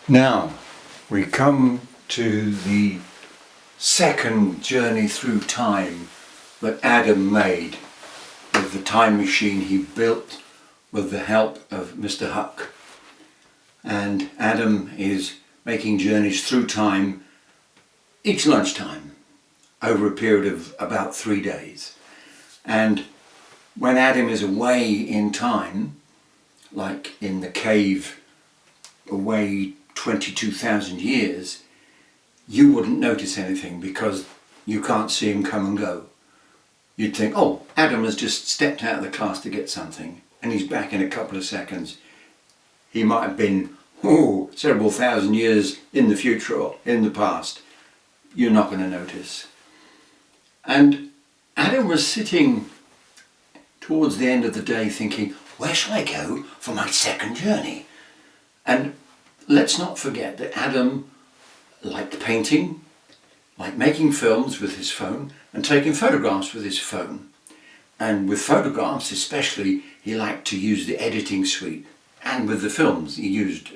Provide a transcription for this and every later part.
Now we come to the second journey through time that Adam made with the time machine he built with the help of Mr. Huck. And Adam is making journeys through time each lunchtime over a period of about 3 days. And when Adam is away in time, like in the cave away 22,000 years, you wouldn't notice anything because you can't see him come and go. You'd think, oh, Adam has just stepped out of the class to get something and he's back in a couple of seconds. He might have been, several thousand years in the future or in the past. You're not going to notice. And Adam was sitting towards the end of the day thinking, where shall I go for my second journey? And let's not forget that Adam liked painting, liked making films with his phone and taking photographs with his phone. And with photographs especially, he liked to use the editing suite. And with the films, he used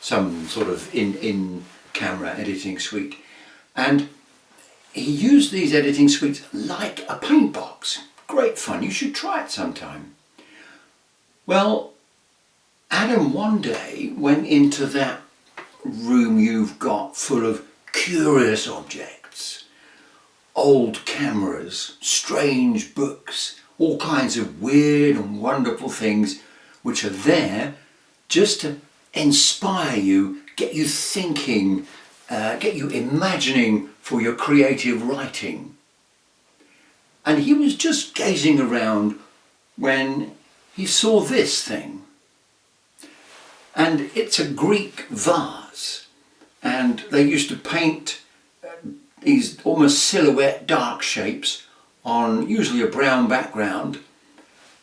some sort of in-camera editing suite. And he used these editing suites like a paint box. Great fun, you should try it sometime. Well, Adam one day went into that room you've got full of curious objects, old cameras, strange books, all kinds of weird and wonderful things which are there just to inspire you, get you thinking, get you imagining for your creative writing. And he was just gazing around when he saw this thing. And it's a Greek vase. And they used to paint these almost silhouette dark shapes on usually a brown background.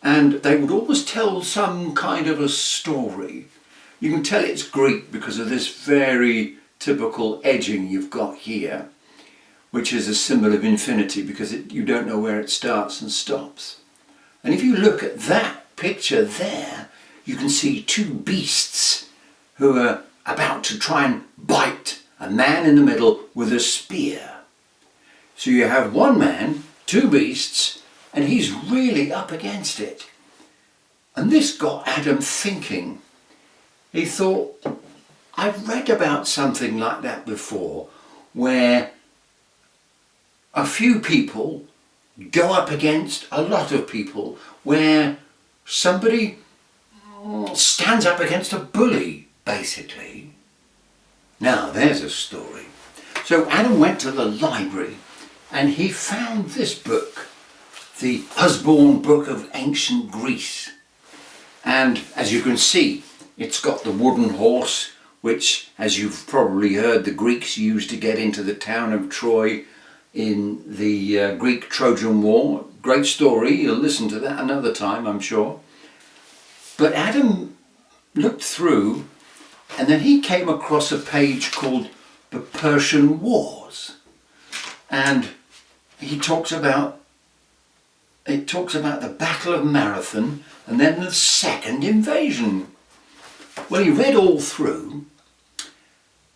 And they would always tell some kind of a story. You can tell it's Greek because of this very typical edging you've got here, which is a symbol of infinity because you don't know where it starts and stops. And if you look at that picture there, you can see two beasts who are about to try and bite a man in the middle with a spear. So you have one man, two beasts, and he's really up against it. And this got Adam thinking. He thought, I've read about something like that before, where a few people go up against a lot of people, where somebody stands up against a bully, basically. Now there's a story. So Adam went to the library and he found this book, the Usborne Book of Ancient Greece. And as you can see, it's got the wooden horse, which, as you've probably heard, the Greeks used to get into the town of Troy in the Greek Trojan War. Great story, you'll listen to that another time, I'm sure. But Adam looked through and then he came across a page called The Persian Wars. And it talks about the Battle of Marathon and then the second invasion. Well, he read all through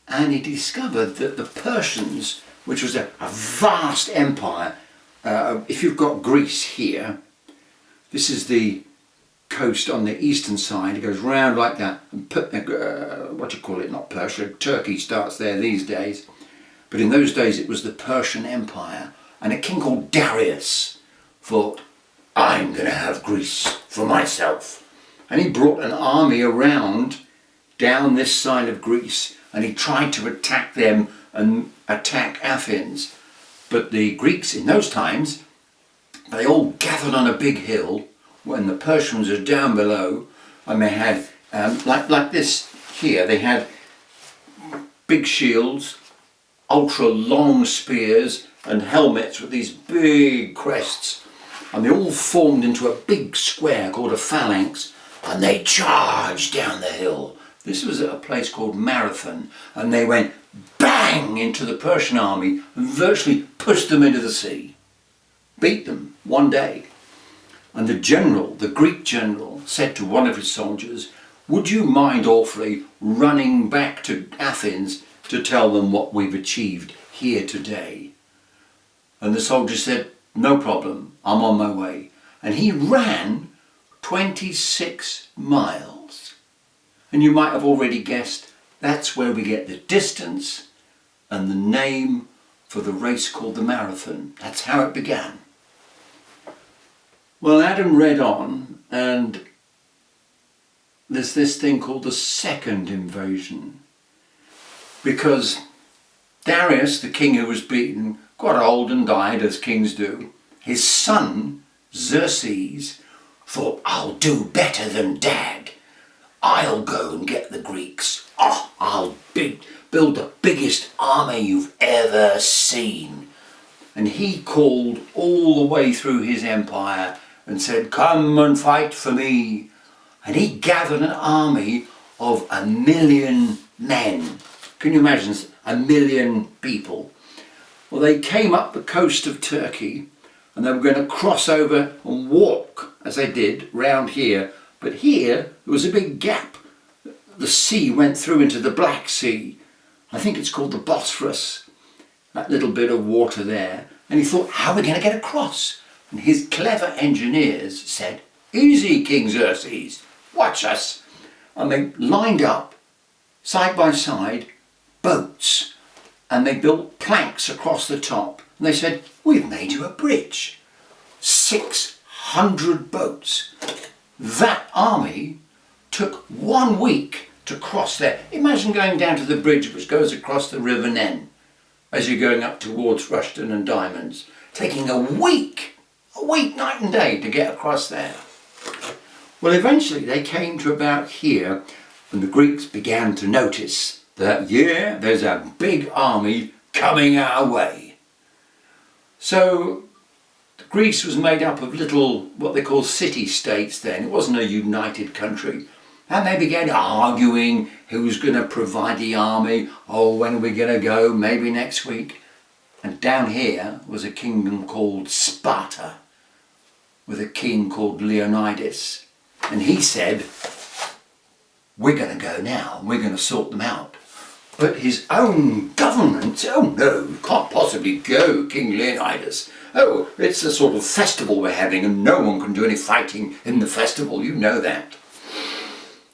and he discovered that the Persians, which was a vast empire, if you've got Greece here, this is the coast on the eastern side, it goes round like that, and not Persia, Turkey starts there these days, but in those days it was the Persian Empire, and a king called Darius thought, I'm going to have Greece for myself. And he brought an army around down this side of Greece and he tried to attack them and attack Athens. But the Greeks in those times, they all gathered on a big hill when the Persians were down below, and they had, like this here, they had big shields, ultra long spears and helmets with these big crests. And they all formed into a big square called a phalanx, and they charged down the hill. This was at a place called Marathon, and they went bang into the Persian army and virtually pushed them into the sea. Beat them one day. And the general, the Greek general, said to one of his soldiers, would you mind awfully running back to Athens to tell them what we've achieved here today? And the soldier said, no problem, I'm on my way. And he ran 26 miles. And you might have already guessed, that's where we get the distance and the name for the race called the marathon. That's how it began. Well, Adam read on, and there's this thing called the second invasion. Because Darius, the king who was beaten, got old and died, as kings do. His son, Xerxes, thought, I'll do better than Dad. I'll go and get the Greeks. Oh, I'll build the biggest army you've ever seen. And he called all the way through his empire and said, come and fight for me. And he gathered an army of 1 million men. Can you imagine 1 million people? Well, they came up the coast of Turkey and they were going to cross over and walk, as they did, round here. But here, there was a big gap. The sea went through into the Black Sea. I think it's called the Bosphorus, that little bit of water there. And he thought, how are we going to get across? And his clever engineers said, easy, King Xerxes, watch us. And they lined up, side by side, boats. And they built planks across the top. And they said, we've made you a bridge. 600 boats. That army took 1 week to cross there. Imagine going down to the bridge which goes across the River Nen as you're going up towards Rushden and Diamonds. Taking a week, night and day to get across there. Well, eventually they came to about here, and the Greeks began to notice that, yeah, there's a big army coming our way. So Greece was made up of little, what they call city-states then. It wasn't a united country. And they began arguing who's going to provide the army. Oh, when are we going to go? Maybe next week. And down here was a kingdom called Sparta, with a king called Leonidas. And he said, we're going to go now. We're going to sort them out. But his own government, oh no, you can't possibly go, King Leonidas. Oh, it's a sort of festival we're having and no one can do any fighting in the festival, you know that.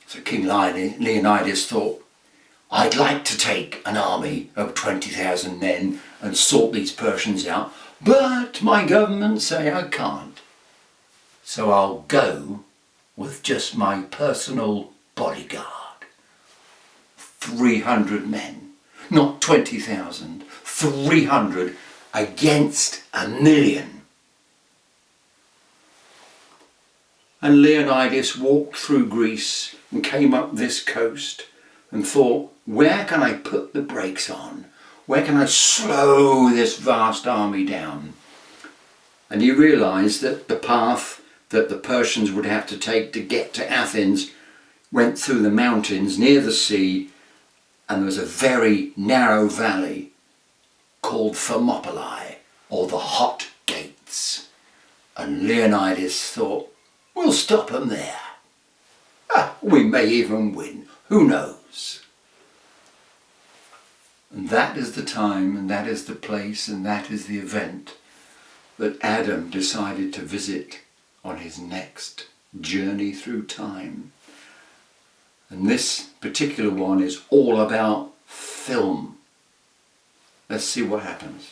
So King Leonidas thought, I'd like to take an army of 20,000 men and sort these Persians out, but my government say I can't. So I'll go with just my personal bodyguard. 300 men, not 20,000, 300 against 1 million. And Leonidas walked through Greece and came up this coast and thought, where can I put the brakes on? Where can I slow this vast army down? And he realised that the path that the Persians would have to take to get to Athens went through the mountains near the sea, and there was a very narrow valley called Thermopylae, or the Hot Gates. And Leonidas thought, we'll stop them there. We may even win, who knows? And that is the time, and that is the place, and that is the event that Adam decided to visit on his next journey through time. And this particular one is all about film. Let's see what happens.